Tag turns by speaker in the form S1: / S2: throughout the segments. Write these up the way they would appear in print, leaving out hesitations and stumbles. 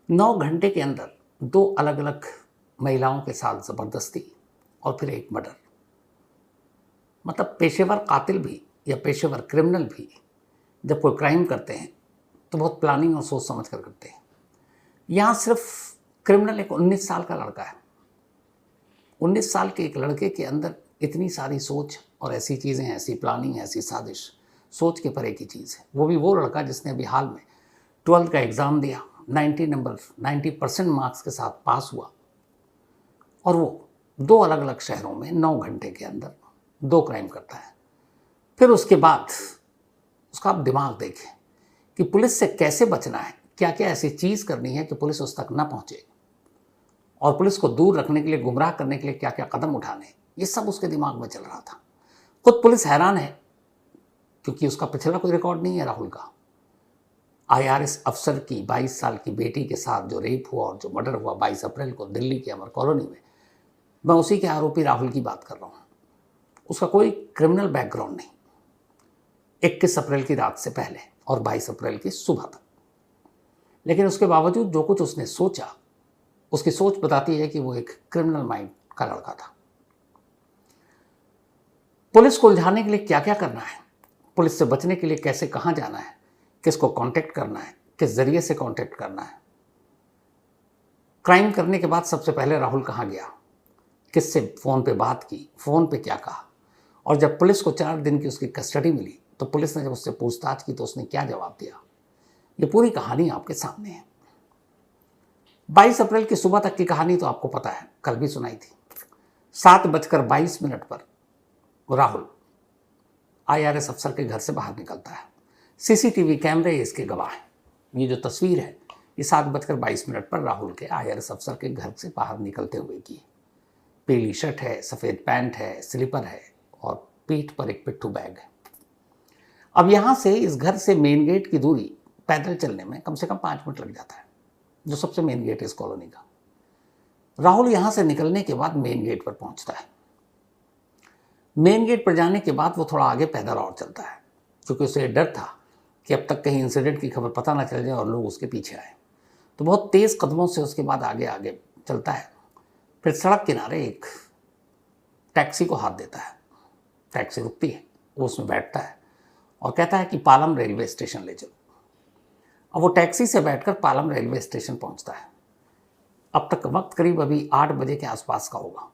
S1: 9 घंटे के अंदर 2 अलग अलग महिलाओं के साथ ज़बरदस्ती और फिर एक मर्डर। मतलब पेशेवर कातिल भी या पेशेवर क्रिमिनल भी जब कोई क्राइम करते हैं तो बहुत प्लानिंग और सोच समझ कर करते हैं। यहाँ सिर्फ क्रिमिनल एक 19 साल का लड़का है। 19 साल के एक लड़के के अंदर इतनी सारी सोच और ऐसी चीज़ें, ऐसी प्लानिंग, ऐसी साजिश, सोच के परे की चीज़ है। वो भी वो लड़का जिसने अभी हाल में 12th का एग्ज़ाम दिया, 90% मार्क्स के साथ पास हुआ, और वो 2 अलग अलग शहरों में 9 घंटे के अंदर 2 क्राइम करता है। फिर उसके बाद उसका आप दिमाग देखें कि पुलिस से कैसे बचना है, क्या क्या ऐसी चीज़ करनी है कि पुलिस उस तक ना पहुँचे, और पुलिस को दूर रखने के लिए, गुमराह करने के लिए क्या क्या कदम उठाने, ये सब उसके दिमाग में चल रहा था। खुद पुलिस हैरान है क्योंकि उसका पिछला कोई रिकॉर्ड नहीं है राहुल का। IRS अफसर की 22 साल की बेटी के साथ जो रेप हुआ और जो मर्डर हुआ 22 अप्रैल को दिल्ली के अमर कॉलोनी में, मैं उसी के आरोपी राहुल की बात कर रहा हूँ। उसका कोई क्रिमिनल बैकग्राउंड नहीं, 21 अप्रैल की रात से पहले और 22 अप्रैल की सुबह तक। लेकिन उसके बावजूद जो कुछ उसने सोचा, उसकी सोच बताती है कि वो एक क्रिमिनल माइंड का लड़का था। पुलिस को उलझाने के लिए क्या क्या करना है, पुलिस से बचने के लिए कैसे कहाँ जाना है, किसको कांटेक्ट करना है, किस जरिए से कांटेक्ट करना है, क्राइम करने के बाद सबसे पहले राहुल कहाँ गया, किससे फ़ोन पे बात की, फ़ोन पे क्या कहा, और जब पुलिस को 4 दिन की उसकी कस्टडी मिली तो पुलिस ने जब उससे पूछताछ की तो उसने क्या जवाब दिया, ये पूरी कहानी आपके सामने है। 22 अप्रैल की सुबह तक की कहानी तो आपको पता है, कल भी सुनाई थी। 7:22 पर राहुल IRS अफसर के घर से बाहर निकलता है। CCTV कैमरे इसके गवाह हैं। ये जो तस्वीर है ये 7:22 पर राहुल के IRS अफसर के घर से बाहर निकलते हुए की। पीली शर्ट है, सफ़ेद पैंट है, स्लीपर है और पीठ पर एक पिट्ठू बैग है। अब यहाँ से इस घर से मेन गेट की दूरी पैदल चलने में कम से कम 5 मिनट लग जाता है, जो सबसे मेन गेट है इस कॉलोनी का। राहुल यहाँ से निकलने के बाद मेन गेट पर पहुँचता है। मेन गेट पर जाने के बाद वो थोड़ा आगे पैदल और चलता है, क्योंकि उसे डर था कि अब तक कहीं इंसिडेंट की खबर पता ना चल जाए और लोग उसके पीछे आए। तो बहुत तेज़ कदमों से उसके बाद आगे आगे चलता है। फिर सड़क किनारे एक टैक्सी को हाथ देता है। टैक्सी रुकती है, वो उसमें बैठता है और कहता है कि पालम रेलवे स्टेशन ले चलो। अब वो टैक्सी से बैठकर पालम रेलवे स्टेशन पहुंचता है। अब तक वक्त करीब अभी 8 बजे के आसपास का होगा।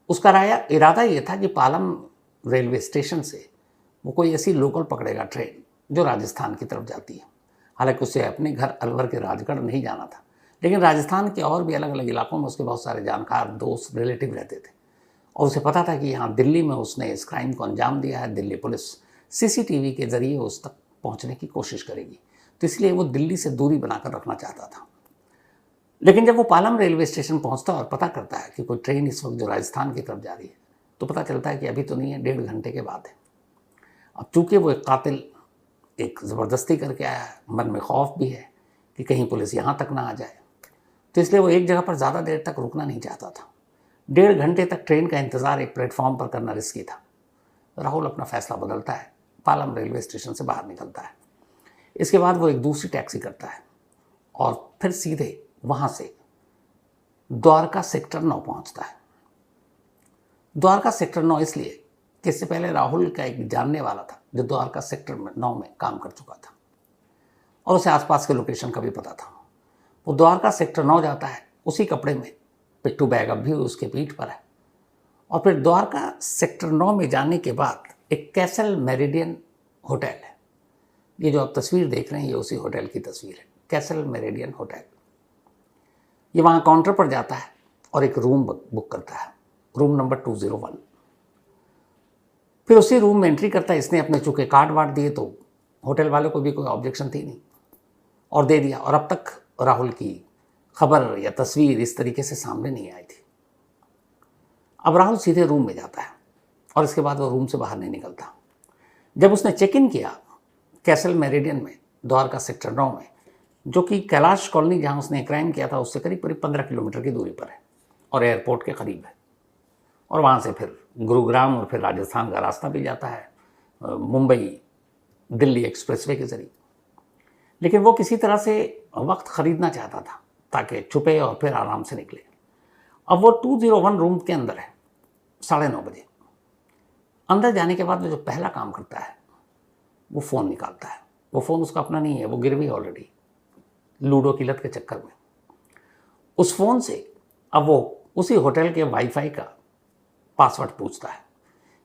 S1: उसका इरादा ये था कि पालम रेलवे स्टेशन से वो कोई ऐसी लोकल पकड़ेगा ट्रेन जो राजस्थान की तरफ जाती है। हालांकि उसे अपने घर अलवर के राजगढ़ नहीं जाना था, लेकिन राजस्थान के और भी अलग अलग इलाकों में उसके बहुत सारे जानकार, दोस्त, रिलेटिव रहते थे, और उसे पता था कि यहाँ दिल्ली में उसने इस क्राइम को अंजाम दिया है। दिल्ली पुलिस CCTV के ज़रिए उस तक पहुँचने की कोशिश करेगी, तो इसलिए वो दिल्ली से दूरी बनाकर रखना चाहता था। लेकिन जब वो पालम रेलवे स्टेशन पहुंचता और पता करता है कि कोई ट्रेन इस वक्त जो राजस्थान की तरफ जा रही है, तो पता चलता है कि अभी तो नहीं है, 1.5 घंटे के बाद है। अब चूंकि वो एक कातिल एक ज़बरदस्ती करके आया है, मन में खौफ भी है कि कहीं पुलिस यहाँ तक ना आ जाए, तो इसलिए वो एक जगह पर ज़्यादा देर तक रुकना नहीं चाहता था। 1.5 घंटे तक ट्रेन का इंतज़ार एक प्लेटफॉर्म पर करना रिस्की था। राहुल अपना फैसला बदलता है, पालम रेलवे स्टेशन से बाहर निकलता है। इसके बाद वो एक दूसरी टैक्सी करता है और फिर सीधे वहाँ से द्वारका सेक्टर 9 पहुँचता है। द्वारका सेक्टर 9 इसलिए कि इससे पहले राहुल का एक जानने वाला था जो द्वारका सेक्टर 9 में काम कर चुका था और उसे आसपास के लोकेशन का भी पता था। वो द्वारका सेक्टर 9 जाता है, उसी कपड़े में, पिट्ठू बैग अब भी उसके पीठ पर है, और फिर द्वारका सेक्टर 9 में जाने के बाद एक कैसल मेरिडियन होटल है। ये जो आप तस्वीर देख रहे हैं ये उसी होटल की तस्वीर है, कैसल मेरिडियन होटल। ये वहाँ काउंटर पर जाता है और एक रूम बुक करता है, रूम नंबर 201। फिर उसी रूम में एंट्री करता है। इसने अपने चूँकि कार्ड वार्ड दिए तो होटल वाले को भी कोई ऑब्जेक्शन थी नहीं, और दे दिया, और अब तक राहुल की खबर या तस्वीर इस तरीके से सामने नहीं आई थी। अब राहुल सीधे रूम में जाता है और इसके बाद वो रूम से बाहर नहीं निकलता। जब उसने चेक इन किया कैसल मेरिडियन में, द्वारका सेक्टर 9 में, जो कि कैलाश कॉलोनी जहाँ उसने क्राइम किया था उससे करीब 15 किलोमीटर की दूरी पर है और एयरपोर्ट के करीब है, और वहाँ से फिर गुरुग्राम और फिर राजस्थान का रास्ता भी जाता है, मुंबई दिल्ली एक्सप्रेसवे के ज़रिए। लेकिन वो किसी तरह से वक्त खरीदना चाहता था ताकि छुपे और फिर आराम से निकले। अब वो 201 रूम के अंदर है, 9:30 बजे। अंदर जाने के बाद वो जो पहला काम करता है वो फ़ोन निकालता है। वो फ़ोन उसका अपना नहीं है, वो गिर भी ऑलरेडी लूडो की लत के चक्कर में। उस फ़ोन से अब वो उसी होटल के वाईफाई का पासवर्ड पूछता है।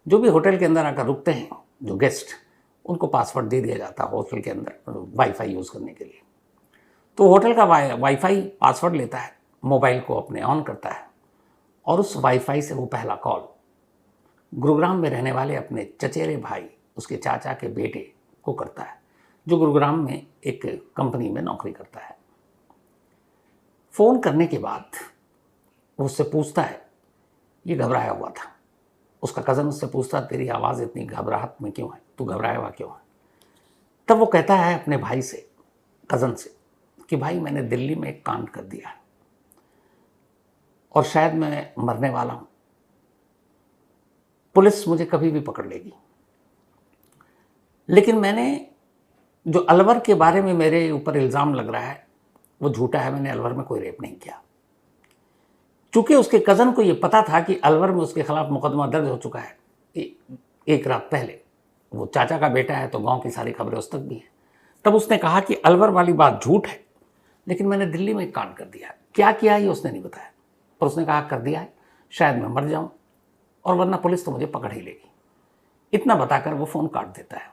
S1: जो भी होटल के अंदर आकर रुकते हैं जो गेस्ट, उनको पासवर्ड दे दिया जाता है होटल के अंदर वाईफाई यूज़ करने के लिए। तो होटल का वाईफाई पासवर्ड लेता है, मोबाइल को अपने ऑन करता है और उस वाईफाई से वो पहला कॉल गुरुग्राम में रहने वाले अपने चचेरे भाई, उसके चाचा के बेटे को करता है, जो गुरुग्राम में एक कंपनी में नौकरी करता है। फ़ोन करने के बाद वो उससे पूछता है, ये घबराया हुआ था। उसका कज़न उससे पूछता, तेरी आवाज़ इतनी घबराहट में क्यों है, तू घबराया हुआ क्यों है? तब वो कहता है अपने भाई से, कज़न से, कि भाई मैंने दिल्ली में एक कांड कर दिया है और शायद मैं मरने वाला हूँ। पुलिस मुझे कभी भी पकड़ लेगी। लेकिन मैंने जो अलवर के बारे में मेरे ऊपर इल्ज़ाम लग रहा है वो झूठा है, मैंने अलवर में कोई रेप नहीं किया। चूँकि उसके कज़न को ये पता था कि अलवर में उसके खिलाफ मुकदमा दर्ज हो चुका है एक रात पहले, वो चाचा का बेटा है तो गांव की सारी खबरें उस तक भी हैं। तब उसने कहा कि अलवर वाली बात झूठ है, लेकिन मैंने दिल्ली में एक कांड कर दिया। क्या किया ये उसने नहीं बताया, पर उसने कहा कर दिया है, शायद मैं मर जाऊं और वरना पुलिस तो मुझे पकड़ ही लेगी। इतना बताकर वो फ़ोन काट देता है।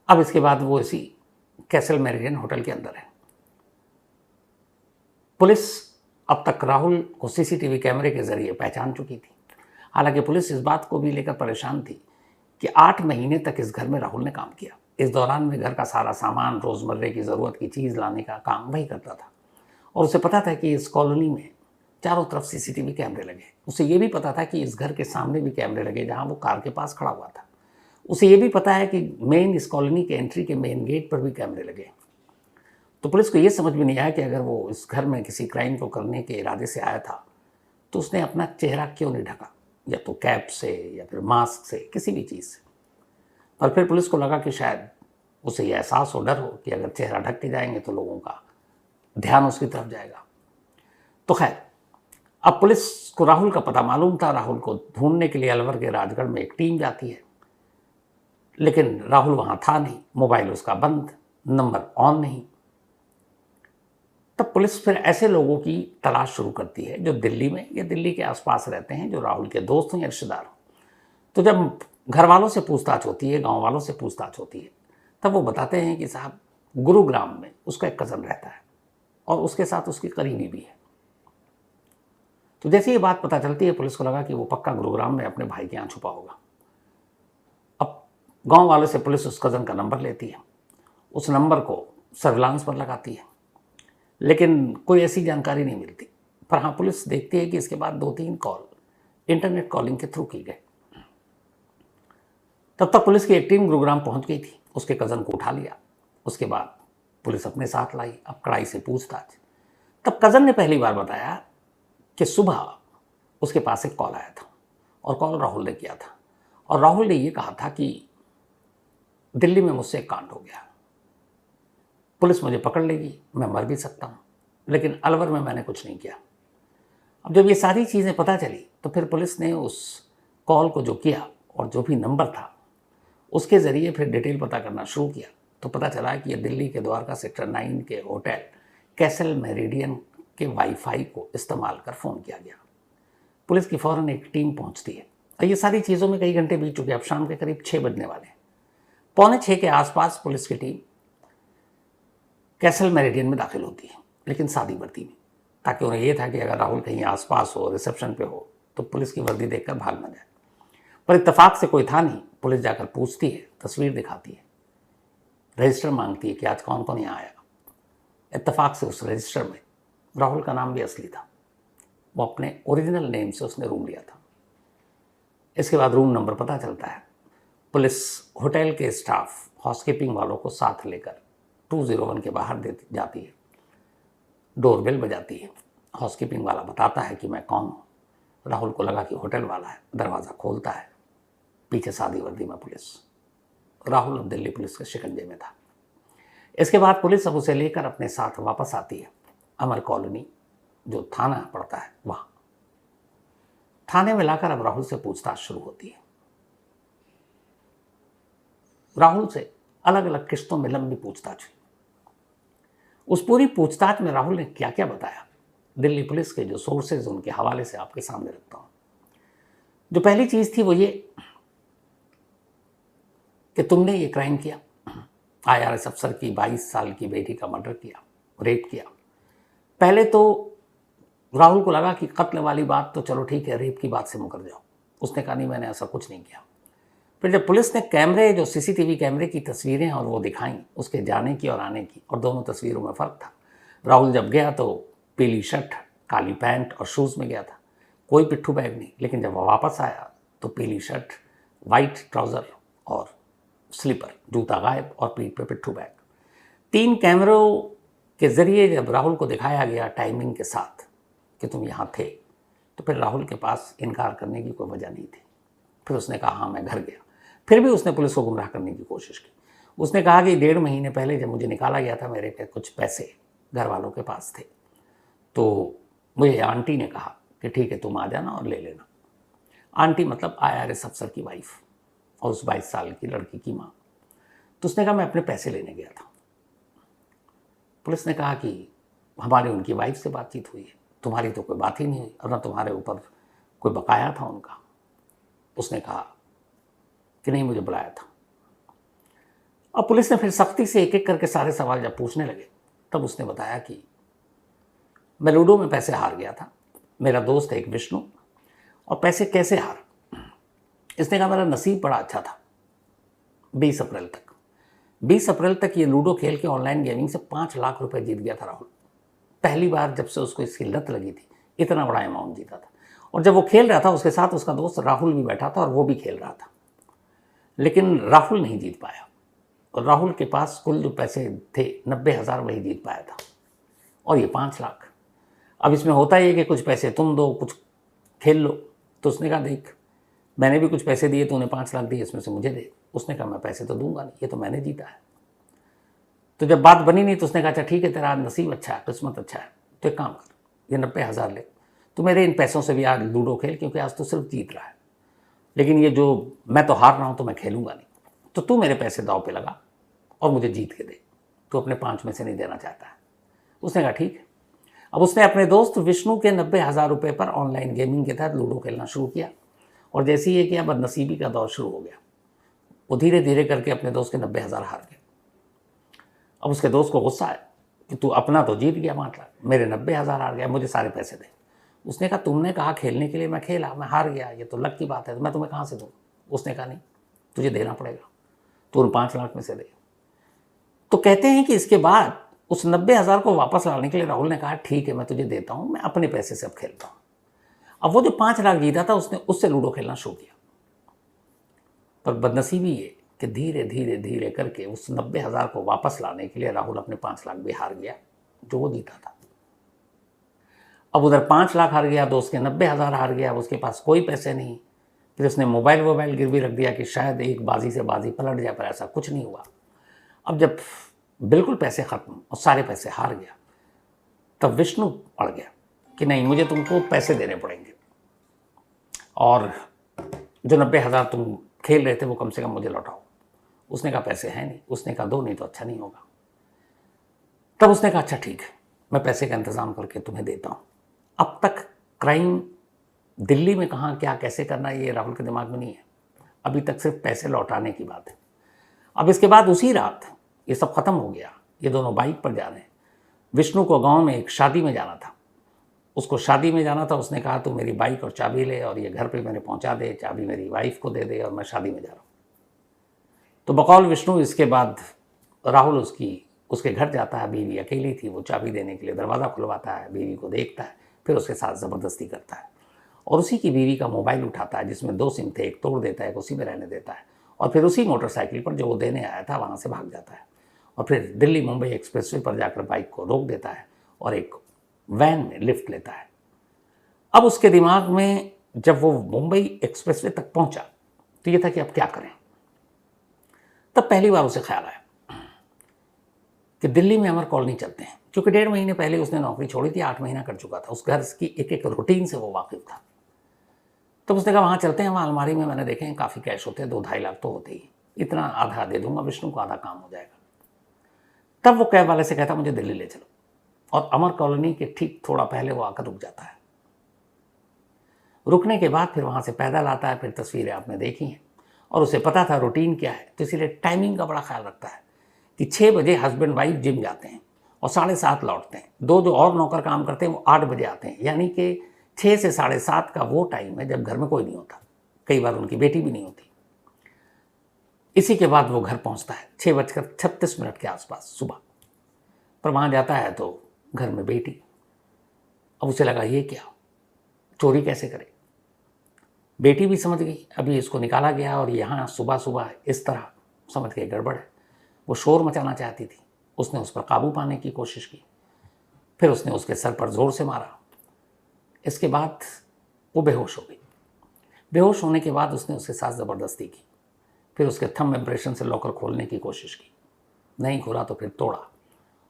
S1: अब इसके बाद वो इसी कैसल मेरिडियन होटल के अंदर है। पुलिस अब तक राहुल को सीसीटीवी कैमरे के जरिए पहचान चुकी थी। हालांकि पुलिस इस बात को भी लेकर परेशान थी कि 8 महीने तक इस घर में राहुल ने काम किया। इस दौरान में घर का सारा सामान, रोज़मर्रे की ज़रूरत की चीज़ लाने का काम वही करता था और उसे पता था कि इस कॉलोनी में चारों तरफ सीसीटीवी कैमरे लगे। उसे ये भी पता था कि इस घर के सामने भी कैमरे लगे जहाँ वो कार के पास खड़ा हुआ था। उसे ये भी पता है कि इस कॉलोनी के एंट्री के मेन गेट पर भी कैमरे लगे। तो पुलिस को ये समझ में नहीं आया कि अगर वो इस घर में किसी क्राइम को करने के इरादे से आया था तो उसने अपना चेहरा क्यों नहीं ढका, या तो कैप से या फिर मास्क से, किसी भी चीज़ से। पर फिर पुलिस को लगा कि शायद उसे ये एहसास हो, डर हो कि अगर चेहरा ढक के जाएंगे तो लोगों का ध्यान उसकी तरफ जाएगा। तो खैर, अब पुलिस को राहुल का पता मालूम था। राहुल को ढूंढने के लिए अलवर के राजगढ़ में एक टीम जाती है, लेकिन राहुल वहाँ था नहीं, मोबाइल उसका बंद, नंबर ऑन नहीं। तब पुलिस फिर ऐसे लोगों की तलाश शुरू करती है जो दिल्ली में या दिल्ली के आसपास रहते हैं, जो राहुल के दोस्त हैं या रिश्तेदार हों। तो जब घर वालों से पूछताछ होती है, गांव वालों से पूछताछ होती है, तब वो बताते हैं कि साहब गुरुग्राम में उसका एक कज़न रहता है और उसके साथ उसकी करीबी भी है। तो जैसे ये बात पता चलती है, पुलिस को लगा कि वो पक्का गुरुग्राम में अपने भाई के यहाँ छुपा होगा। अब गांव वालों से पुलिस उस कज़न का नंबर लेती है, उस नंबर को सर्विलांस पर लगाती है, लेकिन कोई ऐसी जानकारी नहीं मिलती। पर हाँ, पुलिस देखती है कि इसके बाद 2-3 कॉल इंटरनेट कॉलिंग के थ्रू की गए। तब तक पुलिस की एक टीम गुरुग्राम पहुंच गई थी, उसके कज़न को उठा लिया। उसके बाद पुलिस अपने साथ लाई, अब कड़ाई से पूछताछ। तब कज़न ने पहली बार बताया कि सुबह उसके पास एक कॉल आया था और कॉल राहुल ने किया था और राहुल ने ये कहा था कि दिल्ली में मुझसे एक कांड हो गया, पुलिस मुझे पकड़ लेगी, मैं मर भी सकता हूँ, लेकिन अलवर में मैंने कुछ नहीं किया। अब जब ये सारी चीज़ें पता चली तो फिर पुलिस ने उस कॉल को जो किया और जो भी नंबर था उसके ज़रिए फिर डिटेल पता करना शुरू किया। तो पता चला कि ये दिल्ली के द्वारका सेक्टर 9 के होटल कैसल मेरिडियन के वाईफाई को इस्तेमाल कर फ़ोन किया गया। पुलिस की फ़ौरन एक टीम पहुंचती है और ये सारी चीज़ों में कई घंटे बीत चुके। अब शाम के करीब 6 बजने वाले हैं। 5:45 के आसपास पुलिस की टीम कैसल मेरिडियन में दाखिल होती है, लेकिन सादी वर्दी में, ताकि उन्हें यह था कि अगर राहुल कहीं आसपास हो, रिसेप्शन पे हो, तो पुलिस की वर्दी देखकर भाग न जाए। पर इत्तेफाक से कोई था नहीं। पुलिस जाकर पूछती है, तस्वीर दिखाती है, रजिस्टर मांगती है कि आज कौन कौन यहाँ आया। इत्तेफाक से उस रजिस्टर में राहुल का नाम भी असली था, वो अपने ओरिजिनल नेम से उसने रूम लिया था। इसके बाद रूम नंबर पता चलता है। पुलिस होटल के स्टाफ, हाउसकीपिंग वालों को साथ लेकर 201 के बाहर जाती है, डोरबेल बजाती है। हाउसकीपिंग वाला बताता है कि मैं कौन हूँ। राहुल को लगा कि होटल वाला है, दरवाज़ा खोलता है, पीछे सादी वर्दी में पुलिस। राहुल अब दिल्ली पुलिस के शिकंजे में था। इसके बाद पुलिस अब उसे लेकर अपने साथ वापस आती है अमर कॉलोनी, जो थाना पड़ता है वहां। थाने में लाकर अब राहुल से पूछताछ शुरू होती है। राहुल से अलग अलग किस्तों में लंबी पूछताछ हुई। उस पूरी पूछताछ में राहुल ने क्या क्या बताया, दिल्ली पुलिस के जो सोर्सेज उनके हवाले से आपके सामने रखता हूं। जो पहली चीज थी वो ये कि तुमने ये क्राइम किया, IRS अफसर की 22 साल की बेटी का मर्डर किया, रेप किया। पहले तो राहुल को लगा कि कत्ल वाली बात तो चलो ठीक है, रेप की बात से मुकर जाओ। उसने कहा नहीं, मैंने ऐसा कुछ नहीं किया। फिर जब पुलिस ने कैमरे, जो CCTV कैमरे की तस्वीरें और वो दिखाई, उसके जाने की और आने की, और दोनों तस्वीरों में फ़र्क था। राहुल जब गया तो पीली शर्ट, काली पैंट और शूज़ में गया था, कोई पिट्ठू बैग नहीं। लेकिन जब वह वापस आया तो पीली शर्ट, वाइट ट्राउज़र और स्लीपर, जूता गायब और पीठ पे पिट्ठू बैग। 3 कैमरों के ज़रिए जब राहुल को दिखाया गया टाइमिंग के साथ कि तुम यहाँ थे, तो फिर राहुल के पास इनकार करने की कोई वजह नहीं थी। फिर उसने कहा हाँ मैं घर गया। फिर भी उसने पुलिस को गुमराह करने की कोशिश की। उसने कहा कि 1.5 महीने पहले जब मुझे निकाला गया था, मेरे पे कुछ पैसे घर वालों के पास थे, तो मुझे आंटी ने कहा कि ठीक है तुम आ जाना और ले लेना। आंटी मतलब IRS अफसर की वाइफ और उस 22 साल की लड़की की माँ। तो उसने कहा मैं अपने पैसे लेने गया था। पुलिस ने कहा कि हमारी उनकी वाइफ से बातचीत हुई है, तुम्हारी तो कोई बात ही नहीं हुई और ना तुम्हारे ऊपर कोई बकाया था उनका। उसने कहा कि नहीं, मुझे बुलाया था। अब पुलिस ने फिर सख्ती से एक एक करके सारे सवाल जब पूछने लगे, तब उसने बताया कि मैं लूडो में पैसे हार गया था, मेरा दोस्त है एक विष्णु, और पैसे कैसे हार। इसने कहा मेरा नसीब बड़ा अच्छा था। 20 अप्रैल तक ये लूडो खेल के ऑनलाइन गेमिंग से 5 लाख रुपए जीत गया था राहुल। पहली बार जब से उसको इसकी लत लगी थी, इतना बड़ा अमाउंट जीता था। और जब वो खेल रहा था, उसके साथ उसका दोस्त राहुल भी बैठा था और वो भी खेल रहा था। लेकिन राहुल नहीं जीत पाया, और राहुल के पास कुल जो पैसे थे 90,000 वही जीत पाया था, और ये 5 लाख। अब इसमें होता ही है कि कुछ पैसे तुम दो, कुछ खेल लो। तो उसने कहा देख, मैंने भी कुछ पैसे दिए, तूने 5 लाख दिए, इसमें से मुझे दे। उसने कहा मैं पैसे तो दूंगा नहीं, ये तो मैंने जीता है। तो जब बात बनी नहीं तो उसने कहा अच्छा ठीक है, तेरा नसीब अच्छा है, किस्मत अच्छा है, तो एक काम कर, ये 90,000 ले, तो मेरे इन पैसों से भी आज लूडो खेल, क्योंकि आज तो सिर्फ जीत रहा है, लेकिन ये जो मैं तो हार रहा हूँ तो मैं खेलूंगा नहीं। तो तू मेरे पैसे दाव पे लगा और मुझे जीत के दे, तो अपने 5 में से नहीं देना चाहता है। उसने कहा ठीक है। अब उसने अपने दोस्त विष्णु के 90,000 रुपये पर ऑनलाइन गेमिंग के तहत लूडो खेलना शुरू किया, और जैसे ही ये किया बदनसीबी का दौर शुरू हो गया। वो धीरे धीरे करके अपने दोस्त के 90,000 हार गए। अब उसके दोस्त को गुस्सा आया कि तू अपना तो जीत गया 5 लाख, मेरे 90,000 हार गया, मुझे सारे पैसे दे। उसने कहा तुमने कहा खेलने के लिए, मैं खेला, मैं हार गया, ये तो लक की बात है, तो मैं तुम्हें कहाँ से दूँ। उसने कहा नहीं, तुझे देना पड़ेगा, तू उन 5 लाख में से दे। तो कहते हैं कि इसके बाद उस 90,000 को वापस लाने के लिए राहुल ने कहा ठीक है मैं तुझे देता हूँ, मैं अपने पैसे से अब खेलता हूँ। अब वो जो 5 लाख जीता था उसने उससे लूडो खेलना शुरू किया। पर बदनसीबी ये कि धीरे धीरे धीरे करके उस 90,000 को वापस लाने के लिए राहुल अपने 5 लाख भी हार गया जो वो जीता था। अब उधर 5 लाख हार गया, दोस्त के 90,000 हार गया, उसके पास कोई पैसे नहीं। फिर उसने मोबाइल गिरवी रख दिया कि शायद एक बाजी से बाजी पलट जाए, पर ऐसा कुछ नहीं हुआ। अब जब बिल्कुल पैसे खत्म और सारे पैसे हार गया, तब विष्णु अड़ गया कि नहीं, मुझे तुमको पैसे देने पड़ेंगे, और जो 90,000 तुम खेल रहे थे वो कम से कम मुझे लौटाओ। उसने कहा पैसे हैं नहीं। उसने कहा दो, नहीं तो अच्छा नहीं होगा। तब उसने कहा अच्छा ठीक है, मैं पैसे का इंतज़ाम करके तुम्हें देता हूँ। अब तक क्राइम दिल्ली में कहाँ क्या कैसे करना ये राहुल के दिमाग में नहीं है, अभी तक सिर्फ पैसे लौटाने की बात है। अब इसके बाद उसी रात ये सब खत्म हो गया, ये दोनों बाइक पर जा रहे हैं। विष्णु को गांव में एक शादी में जाना था, उसको शादी में जाना था। उसने कहा तू मेरी बाइक और चाबी ले और ये घर पे मैंने पहुंचा दे, चाबी मेरी वाइफ को दे दे और मैं शादी में जा रहा हूँ। तो बकौल विष्णु इसके बाद राहुल उसके घर जाता है। बीवी अकेली थी, वो चाबी देने के लिए दरवाज़ा खुलवाता है, बीवी को देखता है, फिर उसके साथ ज़बरदस्ती करता है और उसी की बीवी का मोबाइल उठाता है जिसमें 2 सिम थे, एक तोड़ देता है, एक उसी में रहने देता है, और फिर उसी मोटरसाइकिल पर जो वो देने आया था वहाँ से भाग जाता है और फिर दिल्ली मुंबई एक्सप्रेसवे पर जाकर बाइक को रोक देता है और एक वैन में लिफ्ट लेता है। अब उसके दिमाग में जब वो मुंबई एक्सप्रेसवे तक पहुंचा तो ये था कि अब क्या करें। तब पहली बार उसे ख्याल आया कि दिल्ली में अमर कॉलोनी चलते हैं, क्योंकि 1.5 महीने पहले उसने नौकरी छोड़ी थी, 8 महीना कर चुका था, उस घर की एक एक रूटीन से वो वाकिफ था। तब उसने कहा वहाँ चलते हैं, वहाँ अलमारी में मैंने देखे हैं काफ़ी कैश होते हैं, 2-2.5 लाख तो होते ही, इतना आधा दे दूंगा विष्णु को, आधा काम हो जाएगा। तब वो कैब वाले से कहता मुझे दिल्ली ले चलो, और अमर कॉलोनी के ठीक थोड़ा पहले वो आकर रुक जाता है। रुकने के बाद फिर वहाँ से पैदल आता है, फिर तस्वीरें आपने देखी हैं, और उसे पता था रूटीन क्या है, तो इसीलिए टाइमिंग का बड़ा ख्याल रखता है कि 6 बजे हस्बैंड वाइफ जिम जाते हैं और 7:30 लौटते हैं। 2 जो और नौकर काम करते हैं वो 8 बजे आते हैं, यानी कि 6 से 7:30 का वो टाइम है जब घर में कोई नहीं होता, कई बार उनकी बेटी भी नहीं होती। इसी के बाद वो घर पहुंचता है 6:36 के आसपास सुबह, पर वहाँ जाता है तो घर में बेटी। अब उसे लगा ये क्या, चोरी कैसे करे। बेटी भी समझ गई अभी इसको निकाला गया, और यहाँ सुबह सुबह इस तरह समझ गई गड़बड़ है। वो शोर मचाना चाहती थी, उसने उस पर काबू पाने की कोशिश की, फिर उसने उसके सर पर जोर से मारा। इसके बाद वो बेहोश हो गई। बेहोश होने के बाद उसने उसके साथ ज़बरदस्ती की, फिर उसके थंब इम्प्रेशन से लॉकर खोलने की कोशिश की, नहीं खोला तो फिर तोड़ा,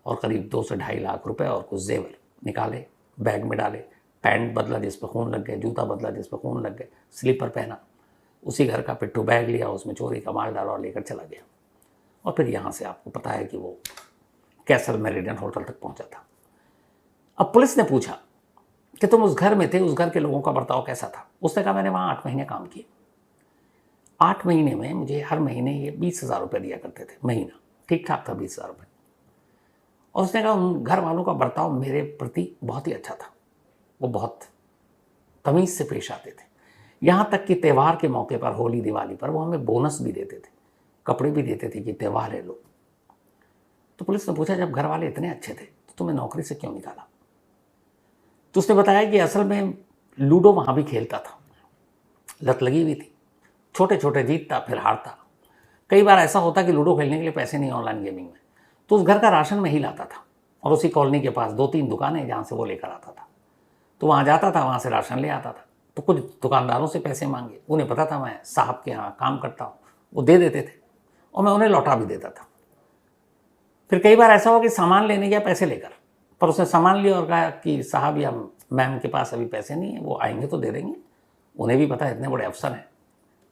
S1: और करीब 2 से 2.5 लाख रुपए और कुछ जेवर निकाले, बैग में डाले, पैंट बदला जिस पर खून लग गए, जूता बदला जिस पर खून लग गए, स्लीपर पहना, उसी घर का पिट्ठू बैग लिया, उसमें चोरी का माल डाला और लेकर चला गया। और फिर यहाँ से आपको पता है कि वो कैसल मेरिडियन होटल तक पहुँचा था। अब पुलिस ने पूछा कि तुम उस घर में थे, उस घर के लोगों का बर्ताव कैसा था। उसने कहा मैंने वहाँ 8 महीने काम किए, 8 महीने में मुझे हर महीने ये 20,000 रुपये दिया करते थे महीना, ठीक ठाक था 20,000 रुपये। और उसने कहा उन घर वालों का बर्ताव मेरे प्रति बहुत ही अच्छा था, वो बहुत तमीज़ से पेश आते थे, यहाँ तक कि त्यौहार के मौके पर, होली दिवाली पर वो हमें बोनस भी देते थे, कपड़े भी देते थे कि त्यौहार है लो। तो पुलिस ने पूछा जब घर वाले इतने अच्छे थे तो तुम्हें नौकरी से क्यों निकाला। तो उसने बताया कि असल में लूडो वहाँ भी खेलता था, लत लगी हुई थी, छोटे छोटे जीतता फिर हारता। कई बार ऐसा होता कि लूडो खेलने के लिए पैसे नहीं ऑनलाइन गेमिंग में, तो उस घर का राशन में ही लाता था, और उसी कॉलोनी के पास 2-3 दुकानें जहाँ से वो लेकर आता था, तो वहाँ जाता था, वहाँ से राशन ले आता था। तो कुछ दुकानदारों से पैसे मांगे, उन्हें पता था मैं साहब के यहाँ काम करता हूँ, वो दे देते थे और मैं उन्हें लौटा भी देता था। फिर कई बार ऐसा हुआ कि सामान लेने गया पैसे लेकर, पर उसने सामान लिया और कहा कि साहब या मैम के पास अभी पैसे नहीं है, वो आएंगे तो दे देंगे। उन्हें भी पता है इतने बड़े अफसर हैं,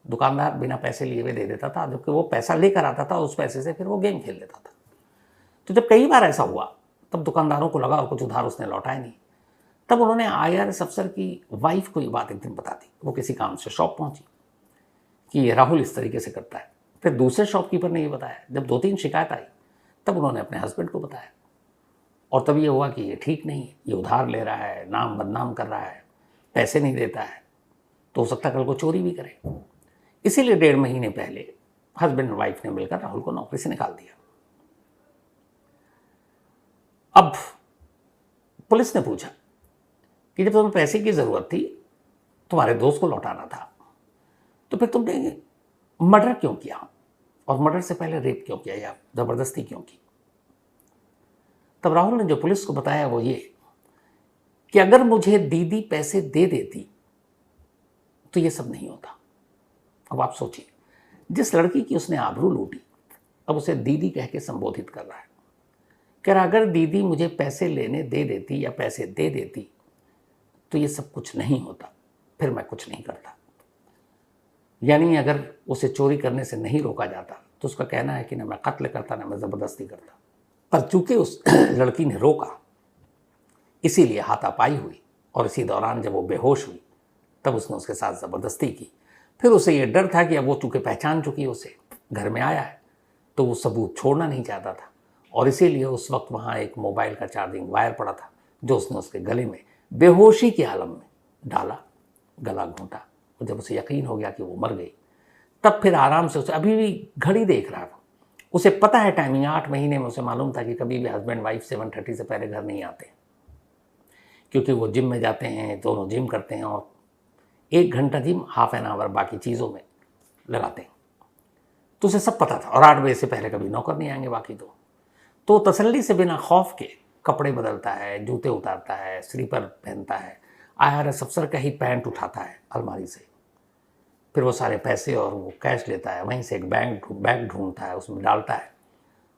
S1: दुकानदार बिना पैसे लिए हुए दे देता था, जबकि वो पैसा लेकर आता था, उस पैसे से फिर वो गेम खेल लेता था। तो जब कई बार ऐसा हुआ तब दुकानदारों को लगा और कुछ उधार उसने लौटाया नहीं, तब उन्होंने IRS अफसर की वाइफ को ये बात एक दिन बता दी। वो किसी काम से शॉप पहुंची कि ये राहुल इस तरीके से करता है। फिर दूसरे शॉपकीपर ने ये बताया। जब 2-3 शिकायत आई तब उन्होंने अपने हस्बैंड को बताया, और तब ये हुआ कि ये ठीक नहीं है, ये उधार ले रहा है, नाम बदनाम कर रहा है, पैसे नहीं देता है, तो हो सकता है कल को चोरी भी करे। इसीलिए 1.5 महीने पहले हस्बैंड और वाइफ ने मिलकर राहुल को नौकरी से निकाल दिया। अब पुलिस ने पूछा कि जब तुम्हें पैसे की ज़रूरत थी, तुम्हारे दोस्त को लौटाना था, तो फिर तुमने मर्डर क्यों किया, और मर्डर से पहले रेप क्यों किया या ज़बरदस्ती क्यों की। तब राहुल ने जो पुलिस को बताया वो ये कि अगर मुझे दीदी पैसे दे देती तो ये सब नहीं होता। अब आप सोचिए, जिस लड़की की उसने आबरू लूटी, अब उसे दीदी कह के संबोधित कर रहा है। कह रहा अगर दीदी मुझे पैसे लेने दे देती या पैसे दे देती तो ये सब कुछ नहीं होता, फिर मैं कुछ नहीं करता। यानी अगर उसे चोरी करने से नहीं रोका जाता तो उसका कहना है कि ना मैं कत्ल करता ना मैं ज़बरदस्ती करता, पर चूंकि उस लड़की ने रोका इसीलिए हाथापाई हुई, और इसी दौरान जब वो बेहोश हुई तब उसने उसके साथ ज़बरदस्ती की। फिर उसे ये डर था कि अब वो चूँकि पहचान चुकी, उसे घर में आया है तो वो सबूत छोड़ना नहीं चाहता था, और इसीलिए उस वक्त वहाँ एक मोबाइल का चार्जिंग वायर पड़ा था जो उसने उसके गले में बेहोशी के आलम में डाला, गला घोंटा, और जब उसे यकीन हो गया कि वो मर गई तब फिर आराम से, उसे अभी भी घड़ी देख रहा था, उसे पता है टाइमिंग, 8 महीने में उसे मालूम था कि कभी भी हस्बैंड वाइफ 7:30 से पहले घर नहीं आते, क्योंकि वो जिम में जाते हैं, दोनों जिम करते हैं, और 1 घंटा जिम, हाफ एन आवर बाकी चीज़ों में लगाते हैं। तो उसे सब पता था, और 8 बजे से पहले कभी नौकर नहीं आएंगे बाकी दो। तो तसल्ली से बिना खौफ के कपड़े बदलता है, जूते उतारता है, स्लीपर पहनता है, IRS अफसर का ही पैंट उठाता है अलमारी से, फिर वो सारे पैसे और वो कैश लेता है, वहीं से एक बैग ढूंढता है, उसमें डालता है,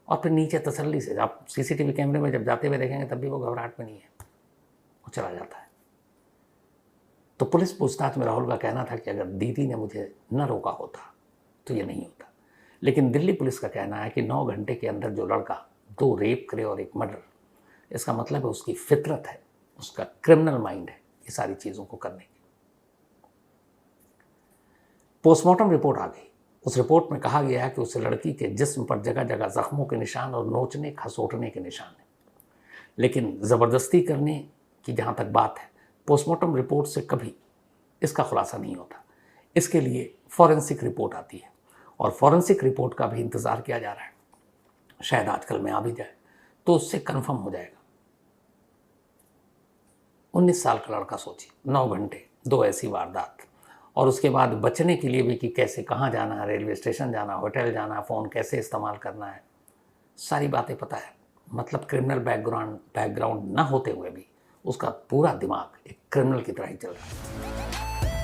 S1: और फिर नीचे तसल्ली से, आप सीसीटीवी कैमरे में जब जाते हुए देखेंगे तब भी वो घबराहट में नहीं है, वो चला जाता है। तो पुलिस पूछताछ में राहुल का कहना था कि अगर दीदी ने मुझे न रोका होता तो ये नहीं होता। लेकिन दिल्ली पुलिस का कहना है कि 9 घंटे के अंदर जो लड़का 2 रेप करे और 1 मर्डर, इसका मतलब है उसकी फितरत है, उसका क्रिमिनल माइंड है ये सारी चीज़ों को करने की। पोस्टमार्टम रिपोर्ट आ गई। उस रिपोर्ट में कहा गया है कि उस लड़की के जिस्म पर जगह जगह जख्मों के निशान और नोचने खसोटने के निशान हैं। लेकिन ज़बरदस्ती करने की जहाँ तक बात है, पोस्टमार्टम रिपोर्ट से कभी इसका खुलासा नहीं होता। इसके लिए फॉरेंसिक रिपोर्ट आती है और फॉरेंसिक रिपोर्ट का भी इंतज़ार किया जा रहा है। शायद आजकल में आ भी जाए तो उससे कंफर्म हो जाएगा। 19 साल का लड़का, सोचिए, 9 घंटे 2 ऐसी वारदात, और उसके बाद बचने के लिए भी कि कैसे कहाँ जाना है, रेलवे स्टेशन जाना, होटल जाना, फ़ोन कैसे इस्तेमाल करना है, सारी बातें पता है। मतलब क्रिमिनल बैकग्राउंड ना होते हुए भी उसका पूरा दिमाग एक क्रिमिनल की तरह ही चल रहा है।